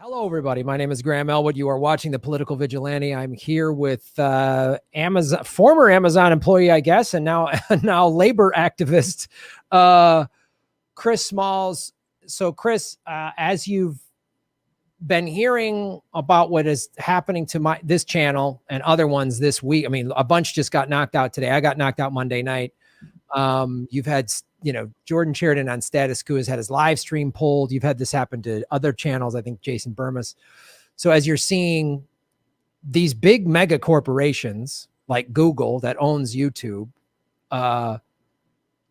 Hello, everybody. My name is Graham Elwood. You are watching The Political Vigilante. I'm here with former Amazon employee, I guess, and now labor activist, Chris Smalls. So, Chris, as you've been hearing about what is happening to this channel and other ones this week, I mean, a bunch just got knocked out today. I got knocked out Monday night. You've had, Jordan Sheridan on Status Quo has had his live stream pulled. You've had this happen to other channels. I think Jason Burmas. So as you're seeing these big mega corporations like Google that owns YouTube,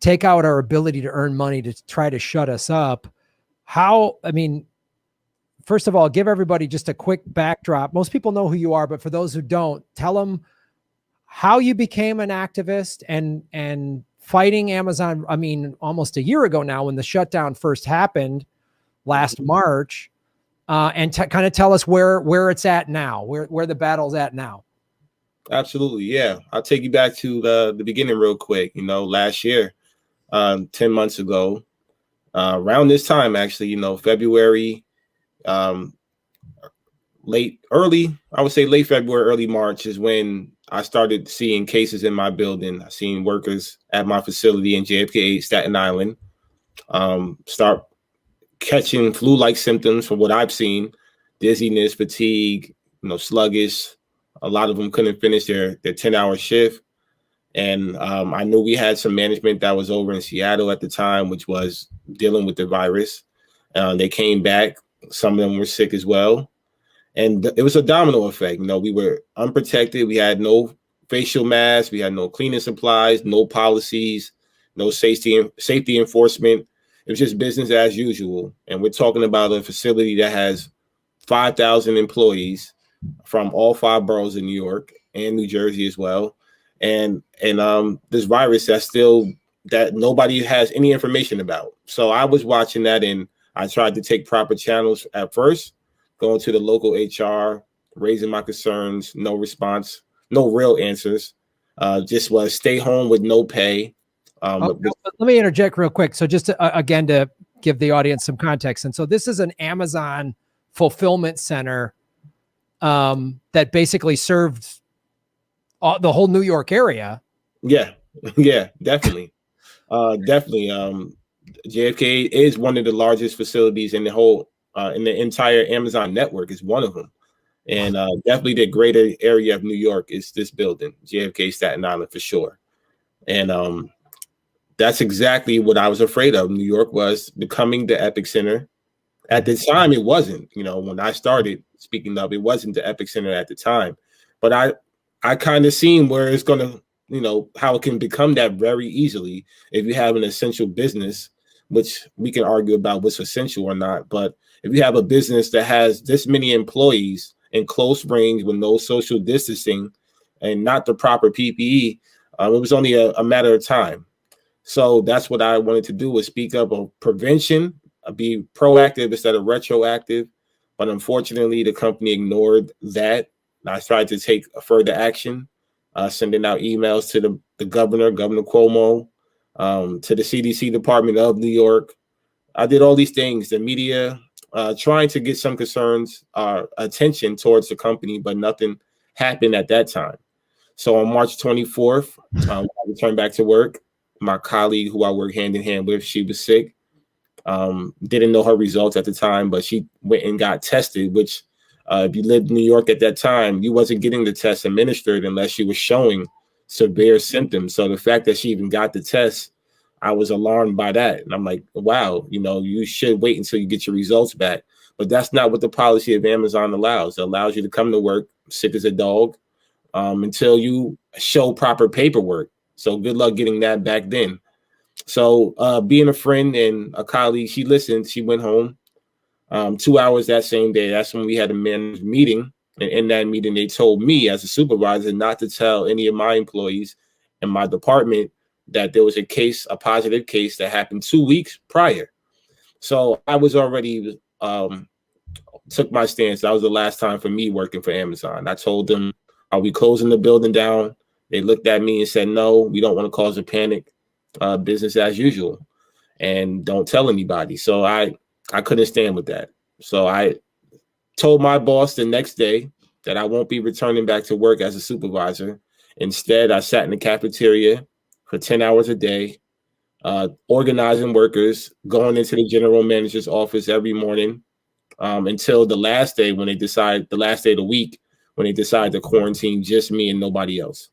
take out our ability to earn money to try to shut us up. First of all, give everybody just a quick backdrop. Most people know who you are, but for those who don't, tell them how you became an activist and fighting Amazon. I mean, almost a year ago now when the shutdown first happened last March, and kind of tell us where it's at now, where the battle's at now. Absolutely. Yeah. I'll take you back to the beginning real quick. Last year, 10 months ago, around this time, actually, February, late February, early March is when I started seeing cases in my building. I seen workers at my facility in JFK, Staten Island, start catching flu-like symptoms from what I've seen: dizziness, fatigue, sluggish. A lot of them couldn't finish their 10-hour shift. And I knew we had some management that was over in Seattle at the time, which was dealing with the virus. They came back. Some of them were sick as well. And it was a domino effect. We were unprotected. We had no facial masks. We had no cleaning supplies, no policies, no safety enforcement. It was just business as usual. And we're talking about a facility that has 5,000 employees from all 5 boroughs in New York and New Jersey as well. And this virus that nobody has any information about. So I was watching that, and I tried to take proper channels at first, going to the local HR, raising my concerns, no response, no real answers. Just was stay home with no pay. Let me interject real quick. So just again, to give the audience some context. And so this is an Amazon fulfillment center that basically served the whole New York area. Yeah, definitely. Definitely. JFK is one of the largest facilities in the entire Amazon network. Is one of them. And definitely the greater area of New York is this building, JFK Staten Island, for sure. And that's exactly what I was afraid of. New York was becoming the epicenter. At the time, it wasn't. When I started speaking up, it wasn't the epicenter at the time. But I kind of seen where it's going to, how it can become that very easily if you have an essential business, which we can argue about what's essential or not. But if you have a business that has this many employees in close range with no social distancing and not the proper PPE, it was only a matter of time. So that's what I wanted to do, was speak up on prevention, be proactive instead of retroactive. But unfortunately, the company ignored that. I tried to take further action, sending out emails to the Governor Cuomo, to the CDC Department of New York. I did all these things, the media, trying to get some concerns, attention towards the company, but nothing happened at that time. So on March 24th, I returned back to work. My colleague, who I work hand in hand with, she was sick. Didn't know her results at the time, but she went and got tested, which if you lived in New York at that time, you wasn't getting the test administered unless you were showing severe symptoms. So the fact that she even got the test, I was alarmed by that. And I'm like, wow, you should wait until you get your results back. But that's not what the policy of Amazon allows. It allows you to come to work sick as a dog until you show proper paperwork. So good luck getting that back then. So being a friend and a colleague, she listened. She went home. 2 hours that same day, that's when we had a management meeting. And in that meeting, they told me as a supervisor not to tell any of my employees in my department that there was a positive case that happened 2 weeks prior. So I was already took my stance. That was the last time for me working for Amazon. I told them, are we closing the building down? They looked at me and said, no, we don't want to cause a panic. Business as usual, and don't tell anybody. So I couldn't stand with that. So I told my boss the next day that I won't be returning back to work as a supervisor. Instead, I sat in the cafeteria for 10 hours a day, organizing workers, going into the general manager's office every morning, until the last day when they decide, the last day of the week, when they decide to quarantine just me and nobody else.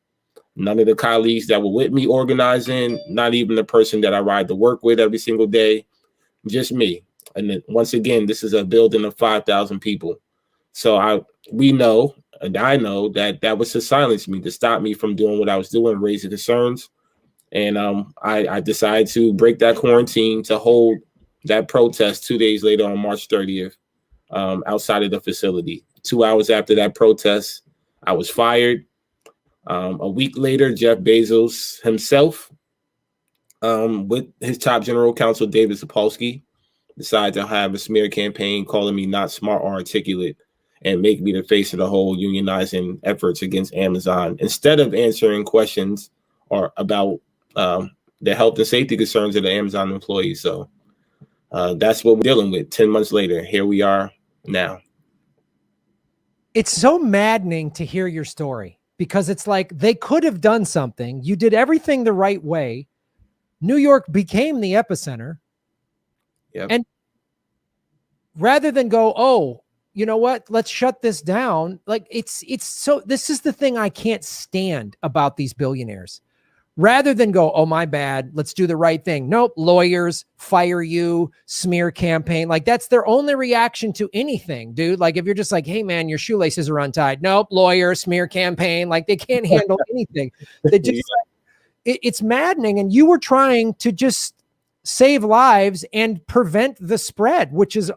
None of the colleagues that were with me organizing, not even the person that I ride to work with every single day, just me. And then, once again, this is a building of 5,000 people. So we know, and I know that was to silence me, to stop me from doing what I was doing, raising concerns. And I decided to break that quarantine to hold that protest 2 days later on March 30th, outside of the facility. 2 hours after that protest, I was fired. A week later, Jeff Bezos himself, with his top general counsel, David Sapolsky, decided to have a smear campaign calling me not smart or articulate and make me the face of the whole unionizing efforts against Amazon, instead of answering questions or about the health and safety concerns of the Amazon employees. So that's what we're dealing with. 10 months later, here we are now. It's so maddening to hear your story, because it's like they could have done something. You did everything the right way. New York became the epicenter. Yep. And rather than go, oh, you know what, let's shut this down. Like it's so, this is the thing I can't stand about these billionaires. Rather than go, oh, my bad, let's do the right thing. Nope, lawyers, fire you, smear campaign. Like that's their only reaction to anything, dude. Like if you're just like, hey man, your shoelaces are untied. Nope, lawyer, smear campaign. Like they can't handle anything. They just, it's maddening. And you were trying to just save lives and prevent the spread, which is,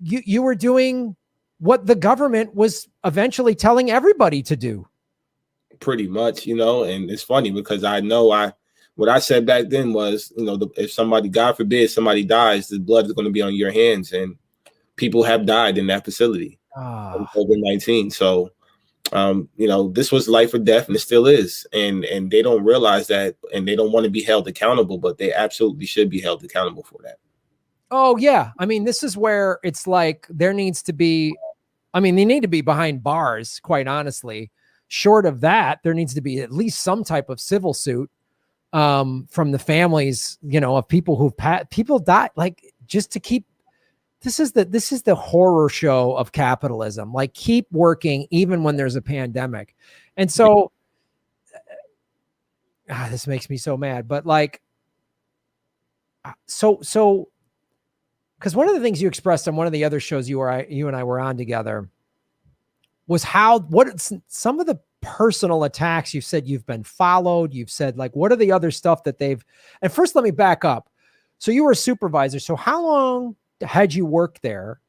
you were doing what the government was eventually telling everybody to do. Pretty much, and it's funny because I know what I said back then was, if somebody, God forbid, somebody dies, the blood is going to be on your hands, and people have died in that facility from COVID-19. So, this was life or death, and it still is, and they don't realize that, and they don't want to be held accountable, but they absolutely should be held accountable for that. Oh yeah, I mean, this is where it's like there needs to be, I mean, they need to be behind bars, quite honestly. Short of that, there needs to be at least some type of civil suit from the families, of people who've people died, like just to keep. This is the horror show of capitalism. Like keep working even when there's a pandemic, and so this makes me so mad. But like, so because one of the things you expressed on one of the other shows you and I were on together was what some of the personal attacks. You said you've been followed. You've said like, what are the other stuff that they've, and first let me back up. So you were a supervisor. So how long had you worked there?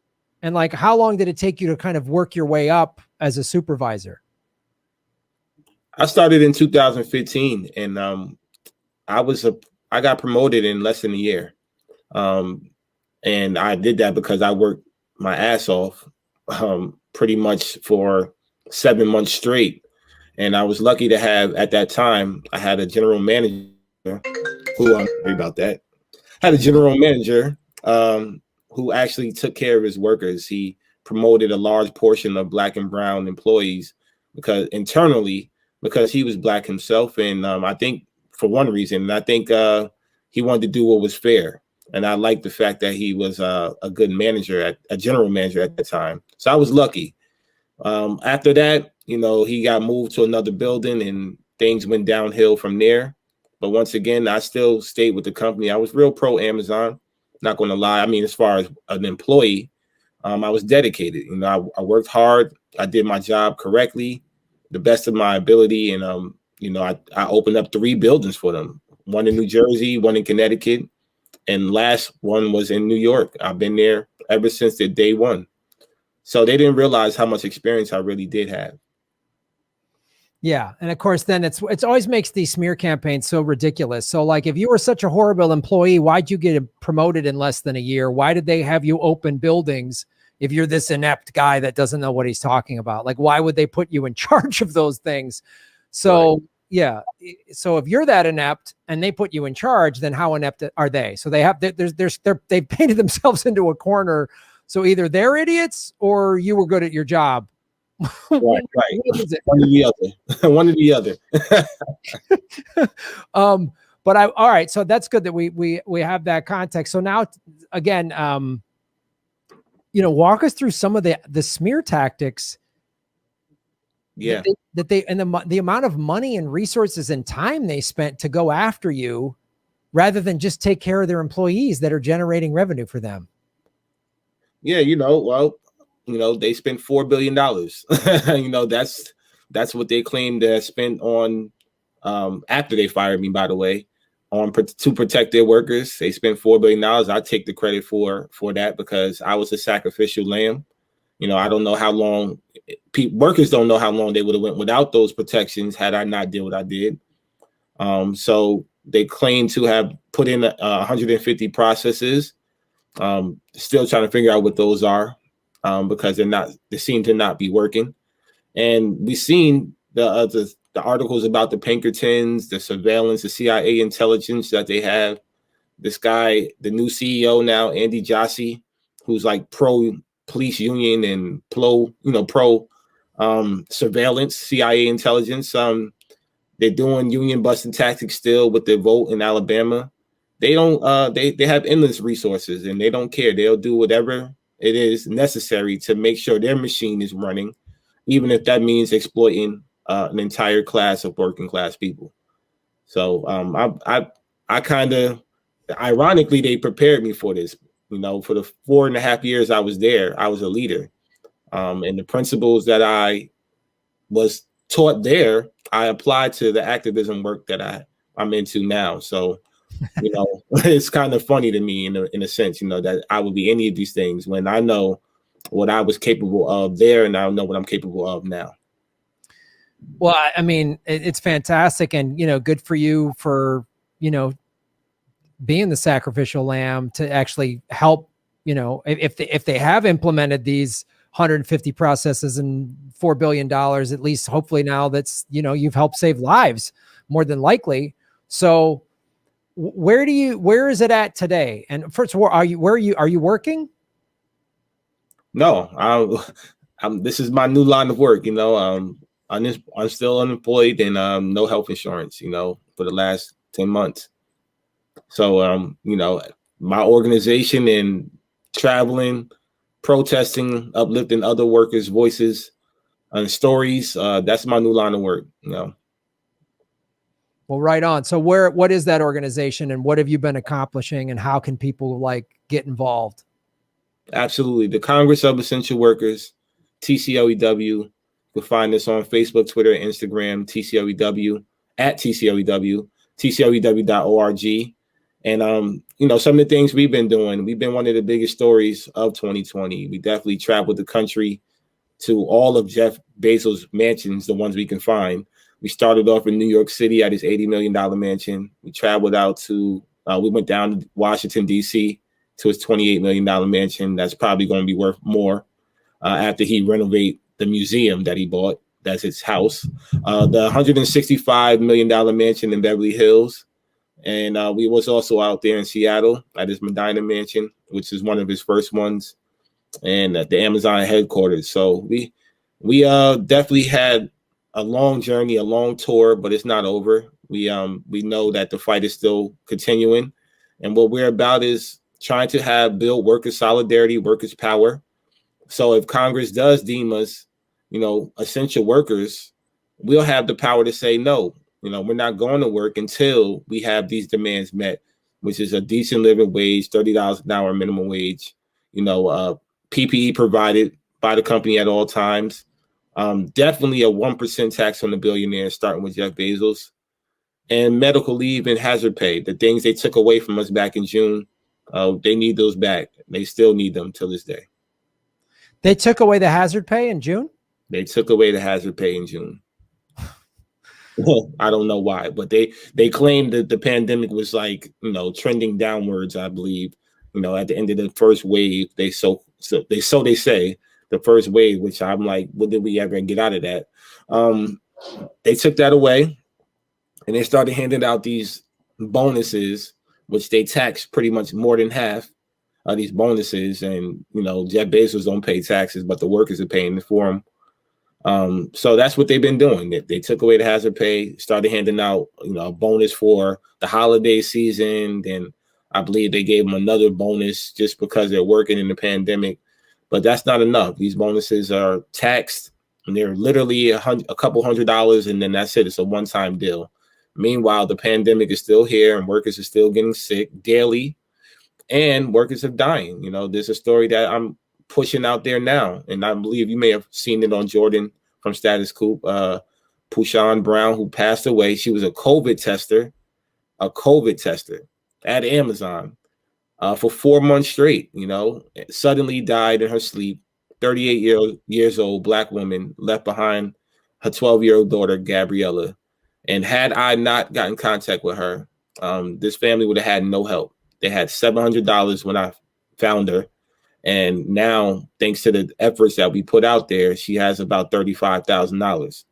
And like, how long did it take you to kind of work your way up as a supervisor? I started in 2015 and I got promoted in less than a year. And I did that because I worked my ass off pretty much for 7 months straight. And I was lucky to have, at that time, I had a general manager who, sorry about that, had a general manager who actually took care of his workers. He promoted a large portion of Black and brown employees because he was Black himself. And I think for one reason, and I think he wanted to do what was fair. And I liked the fact that he was a good manager, a general manager at the time. So I was lucky. After that, he got moved to another building and things went downhill from there. But once again, I still stayed with the company. I was real pro Amazon, not going to lie. I mean, as far as an employee, I was dedicated. I worked hard. I did my job correctly, the best of my ability. And, I opened up 3 buildings for them. One in New Jersey, one in Connecticut, and last one was in New York. I've been there ever since the day one. So they didn't realize how much experience I really did have. Yeah. And of course, then it's always makes these smear campaigns so ridiculous. So like, if you were such a horrible employee, why'd you get promoted in less than a year? Why did they have you open buildings if you're this inept guy that doesn't know what he's talking about? Like, why would they put you in charge of those things? So right. Yeah. So if you're that inept and they put you in charge, then how inept are they? So they have, they've painted themselves into a corner So either they're idiots or you were good at your job. Right. What is it? One or the other. One or the other. But all right. So that's good that we have that context. So now, again, walk us through some of the smear tactics. Yeah. That they and the amount of money and resources and time they spent to go after you, rather than just take care of their employees that are generating revenue for them. Yeah, they spent $4 billion. That's what they claim to have spent on after they fired me, by the way, to protect their workers. They spent $4 billion. I take the credit for that because I was a sacrificial lamb. I don't know how long workers don't know how long they would have went without those protections had I not did what I did. So they claim to have put in 150 processes. Still trying to figure out what those are because they seem to not be working. And we've seen the articles about the Pinkertons, the surveillance, the CIA intelligence that they have. This guy, the new CEO now, Andy Jassy, who's like pro police union and pro surveillance, CIA intelligence. They're doing union busting tactics still with the vote in Alabama. They don't they have endless resources and they don't care. They'll do whatever it is necessary to make sure their machine is running, even if that means exploiting an entire class of working class people. So I kind of, ironically, they prepared me for this. For the 4.5 years I was there, I was a leader. And the principles that I was taught there, I applied to the activism work that I'm into now. So, it's kind of funny to me in a sense, that I would be any of these things when I know what I was capable of there and I know what I'm capable of now. Well, I mean, it's fantastic and, good for you for, being the sacrificial lamb to actually help, if they have implemented these 150 processes and $4 billion, at least hopefully now that's, you've helped save lives more than likely. So where is it at today? And first of all, are you working? No, this is my new line of work. I'm still unemployed and no health insurance, for the last 10 months. So, my organization and traveling, protesting, uplifting other workers' voices and stories, that's my new line of work, Well, right on. So what is that organization and what have you been accomplishing and how can people get involved? Absolutely. The Congress of Essential Workers, TCLEW. You can find us on Facebook, Twitter, and Instagram, TCLEW, at TCLEW, TCLEW.org. And, some of the things we've been doing, we've been one of the biggest stories of 2020. We definitely traveled the country to all of Jeff Bezos' mansions, the ones we can find. We started off in New York City at his $80 million mansion. We traveled out to, we went down to Washington, D.C., to his $28 million mansion. That's probably going to be worth more after he renovate the museum that he bought. That's his house. The $165 million mansion in Beverly Hills. And we was also out there in Seattle at his Medina mansion, which is one of his first ones, and at the Amazon headquarters. So we definitely had a long journey, a long tour, but it's not over. We know that the fight is still continuing, and what we're about is trying to build workers' solidarity, workers' power. So if Congress does deem us, essential workers, we'll have the power to say no. We're not going to work until we have these demands met, which is a decent living wage, $30 an hour minimum wage, PPE provided by the company at all times. Definitely a 1% tax on the billionaires, starting with Jeff Bezos, and medical leave and hazard pay, the things they took away from us back in June. They need those back. They still need them till this day. They took away the hazard pay in June? They took away the hazard pay in June. I don't know why, but they claimed that the pandemic was trending downwards, I believe. At the end of the first wave, they say the first wave, which I'm like, what did we ever get out of that? They took that away and they started handing out these bonuses, which they taxed pretty much more than half. these bonuses, and Jeff Bezos don't pay taxes, but the workers are paying for them. So that's what they've been doing. They took away the hazard pay, started handing out, a bonus for the holiday season. Then I believe they gave them another bonus just because they're working in the pandemic. But that's not enough. These bonuses are taxed, and they're literally a couple $100, and then that's it. It's a one-time deal. Meanwhile, the pandemic is still here, and workers are still getting sick daily, and workers are dying. There's a story that I'm pushing out there now, and I believe you may have seen it on Jordan from Status Coup, Pushan Brown, who passed away. She was a COVID tester at Amazon for 4 months straight. Suddenly died in her sleep. 38 years old Black woman, left behind her 12-year-old daughter Gabriella. And had I not gotten in contact with her, this family would have had no help. They had $700 when I found her. And now, thanks to the efforts that we put out there, she has about $35,000.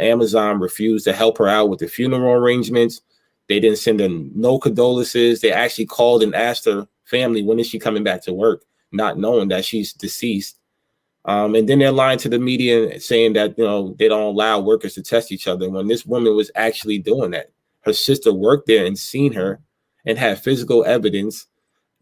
Amazon refused to help her out with the funeral arrangements. They didn't send her no condolences. They actually called and asked her family, when is she coming back to work, not knowing that she's deceased. And then they're lying to the media saying that, they don't allow workers to test each other, when this woman was actually doing that. Her sister worked there and seen her and had physical evidence.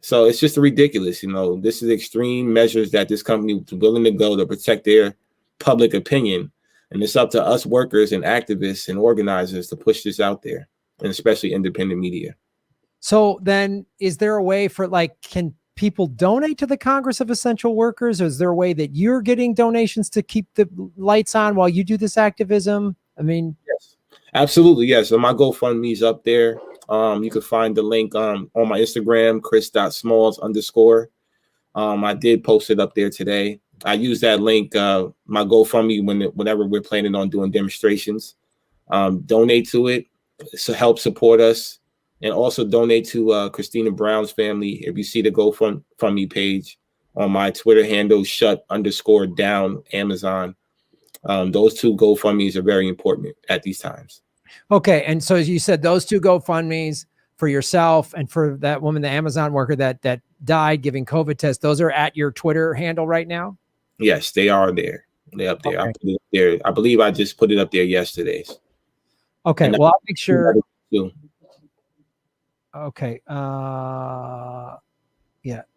So it's just ridiculous. This is extreme measures that this company was willing to go to protect their public opinion. And it's up to us workers and activists and organizers to push this out there, and especially independent media. So then is there a way for, can people donate to the Congress of Essential Workers? Or is there a way that you're getting donations to keep the lights on while you do this activism? Yes, absolutely. Yes. So my GoFundMe is up there. You can find the link on my Instagram, chris.smalls_. I did post it up there today. I use that link, my GoFundMe, whenever we're planning on doing demonstrations. Donate to it, so help support us, and also donate to Christina Brown's family. If you see the GoFundMe page on my Twitter handle, shut_down Amazon. Those two GoFundMes are very important at these times. Okay. And so you said those two GoFundMes for yourself and for that woman, the Amazon worker that died giving COVID tests, those are at your Twitter handle right now? Yes, they are there. They're up there. Okay. I put it up there. I believe I just put it up there yesterday. Okay. Well, I'll make sure. Okay. Yeah,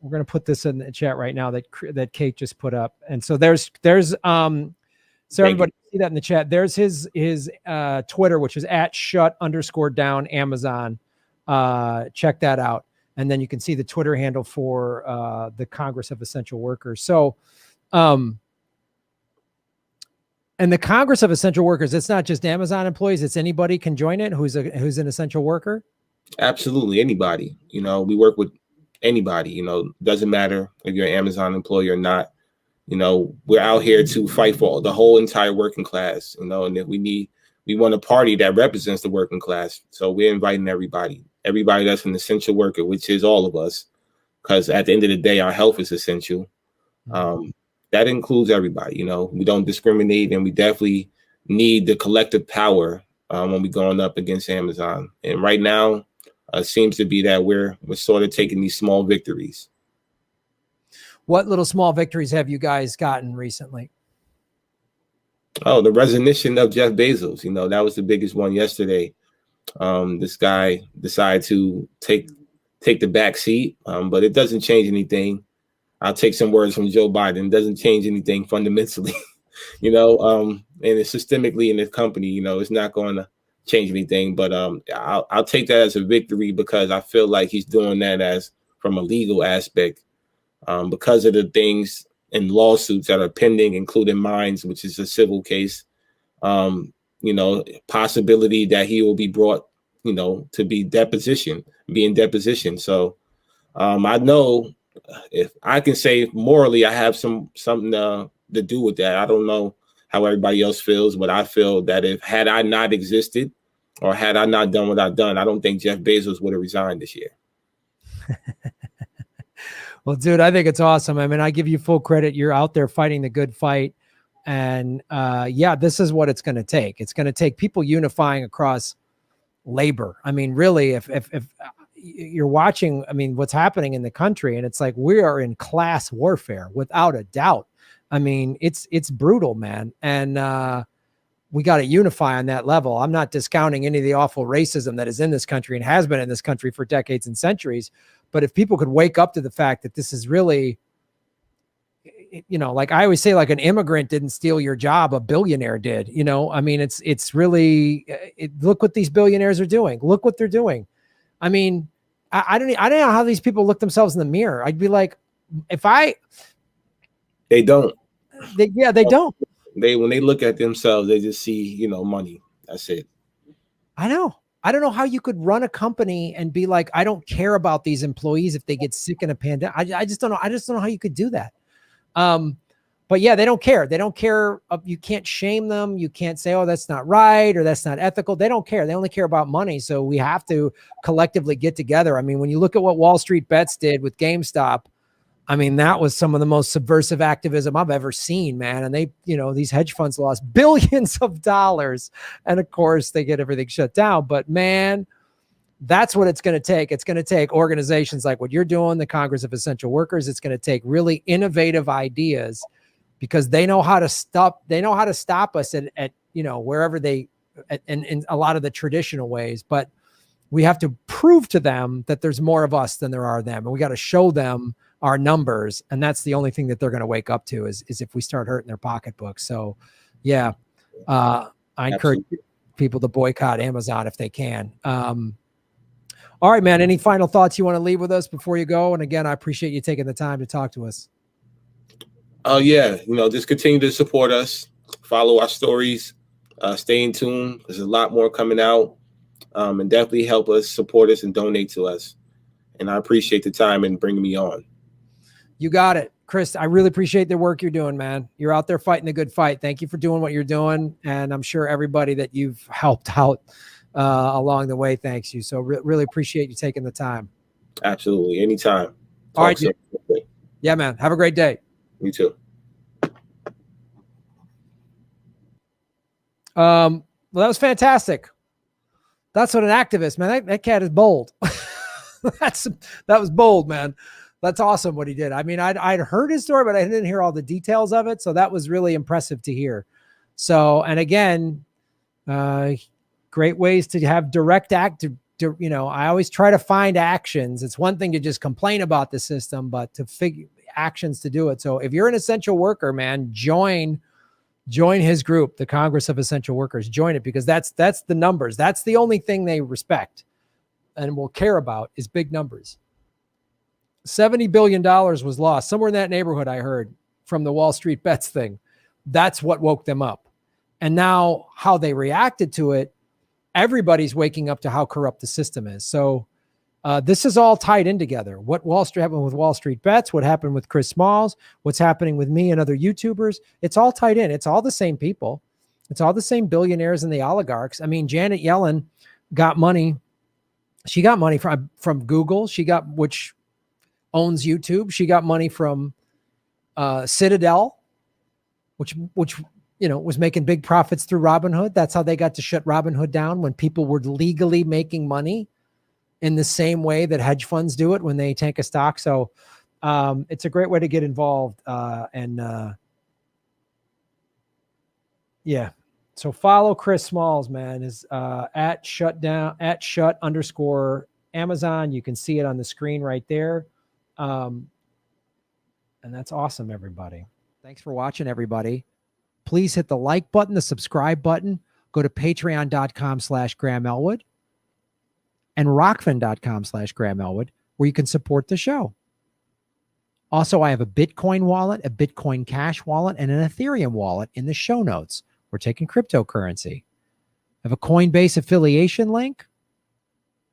we're going to put this in the chat right now that Kate just put up. And so there's so everybody see that in the chat. There's his Twitter, which is at @shut_down Amazon. Check that out. And then you can see the Twitter handle for the Congress of Essential Workers. So, and the Congress of Essential Workers, it's not just Amazon employees, it's anybody can join it who's an essential worker. Absolutely. Anybody, we work with anybody, doesn't matter if you're an Amazon employee or not. We're out here to fight for the whole entire working class, and if we want a party that represents the working class. So we're inviting everybody that's an essential worker, which is all of us, because at the end of the day, our health is essential. That includes everybody. We don't discriminate, and we definitely need the collective power when we're going up against Amazon. And right now, seems to be that we're sort of taking these small victories. What little small victories have you guys gotten recently? Oh, the resignation of Jeff Bezos. That was the biggest one yesterday. This guy decided to take the back seat, but it doesn't change anything. I'll take some words from Joe Biden. It doesn't change anything fundamentally, and it's systemically in the company, it's not going to change anything. But I'll take that as a victory, because I feel like he's doing that as from a legal aspect, because of the things and lawsuits that are pending, including mine, which is a civil case. Possibility that he will be brought, to be in deposition. So I know, if I can say morally, I have something to do with that. I don't know how everybody else feels, but I feel that had I not existed, or had I not done what I've done, I don't think Jeff Bezos would have resigned this year. Well, dude, I think it's awesome. I give you full credit. You're out there fighting the good fight. And this is what it's going to take. It's going to take people unifying across labor. Really, if you're watching, I mean, what's happening in the country, and it's like we are in class warfare without a doubt. I mean, it's brutal, man. And we got to unify on that level. I'm not discounting any of the awful racism that is in this country and has been in this country for decades and centuries. But if people could wake up to the fact that this is really, you know, like I always say, like an immigrant didn't steal your job, a billionaire did. You know, I mean, it's really, look what these billionaires are doing. Look what they're doing. I mean, I don't know how these people look themselves in the mirror. I'd be like, they don't. They don't. When they look at themselves, they just see, you know, money. That's it. I know. I don't know how you could run a company and be like, I don't care about these employees if they get sick in a pandemic. I just don't know. I just don't know how you could do that. But yeah, they don't care. They don't care. You can't shame them. You can't say, oh, that's not right, or that's not ethical. They don't care. They only care about money. So we have to collectively get together. I mean, when you look at what Wall Street Bets did with GameStop, I mean, that was some of the most subversive activism I've ever seen, man. And they, you know, these hedge funds lost billions of dollars. And of course they get everything shut down, but man, that's what it's going to take. It's going to take organizations like what you're doing, the Congress of Essential Workers. It's going to take really innovative ideas, because they know how to stop us at you know, wherever in a lot of the traditional ways, but we have to prove to them that there's more of us than there are them. And we got to show them our numbers. And that's the only thing that they're going to wake up to is if we start hurting their pocketbooks. So yeah, I encourage people to boycott Amazon if they can. All right, man. Any final thoughts you want to leave with us before you go? And again, I appreciate you taking the time to talk to us. Oh yeah. You know, just continue to support us, follow our stories, stay in tune. There's a lot more coming out, and definitely help us, support us, and donate to us. And I appreciate the time and bringing me on. You got it, Chris. I really appreciate the work you're doing, man. You're out there fighting a good fight. Thank you for doing what you're doing. And I'm sure everybody that you've helped out along the way thanks you. So really appreciate you taking the time. Absolutely. Anytime. All right. Yeah, man. Have a great day. You too. Well, that was fantastic. That's what an activist, man. That cat is bold. That was bold, man. That's awesome what he did. I mean, I'd heard his story, but I didn't hear all the details of it. So that was really impressive to hear. So, and again, great ways to have direct you know, I always try to find actions. It's one thing to just complain about the system, but to figure actions to do it. So if you're an essential worker, man, join his group, the Congress of Essential Workers. Join it, because that's the numbers. That's the only thing they respect and will care about is big numbers. $70 billion was lost somewhere in that neighborhood. I heard from the Wall Street Bets thing. That's what woke them up. And now how they reacted to it, everybody's waking up to how corrupt the system is. So this is all tied in together. What happened with Wall Street Bets, what happened with Chris Smalls, what's happening with me and other YouTubers, it's all tied in. It's all the same people. It's all the same billionaires and the oligarchs. I mean, Janet Yellen got money. She got money from Google. Which owns YouTube. She got money from Citadel, which you know, was making big profits through Robinhood. That's how they got to shut Robinhood down, when people were legally making money in the same way that hedge funds do it when they take a stock. So it's a great way to get involved. Yeah. So follow Chris Smalls, man, is @shut_Amazon. You can see it on the screen right there. And that's awesome, everybody. Thanks for watching, everybody. Please hit the like button, the subscribe button. Go to patreon.com/Graham Elwood and rockfin.com/Graham Elwood, where you can support the show. Also, I have a Bitcoin wallet, a Bitcoin Cash wallet, and an Ethereum wallet in the show notes. We're taking cryptocurrency. I have a Coinbase affiliation link.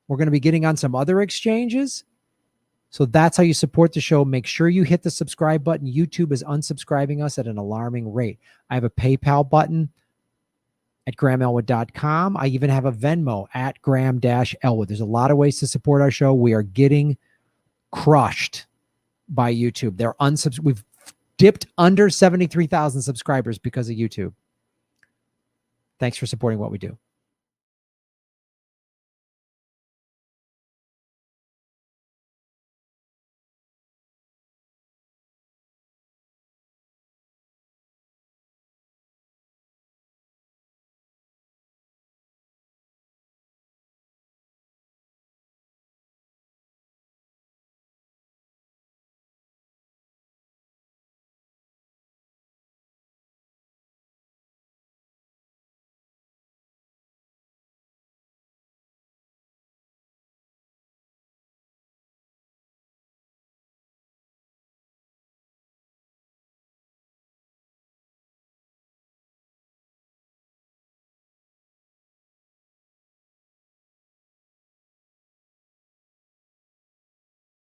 We're going to be getting on some other exchanges. So that's how you support the show. Make sure you hit the subscribe button. YouTube is unsubscribing us at an alarming rate. I have a PayPal button at grahamelwood.com. I even have a Venmo at Graham-Elwood. There's a lot of ways to support our show. We are getting crushed by YouTube. We've dipped under 73,000 subscribers because of YouTube. Thanks for supporting what we do.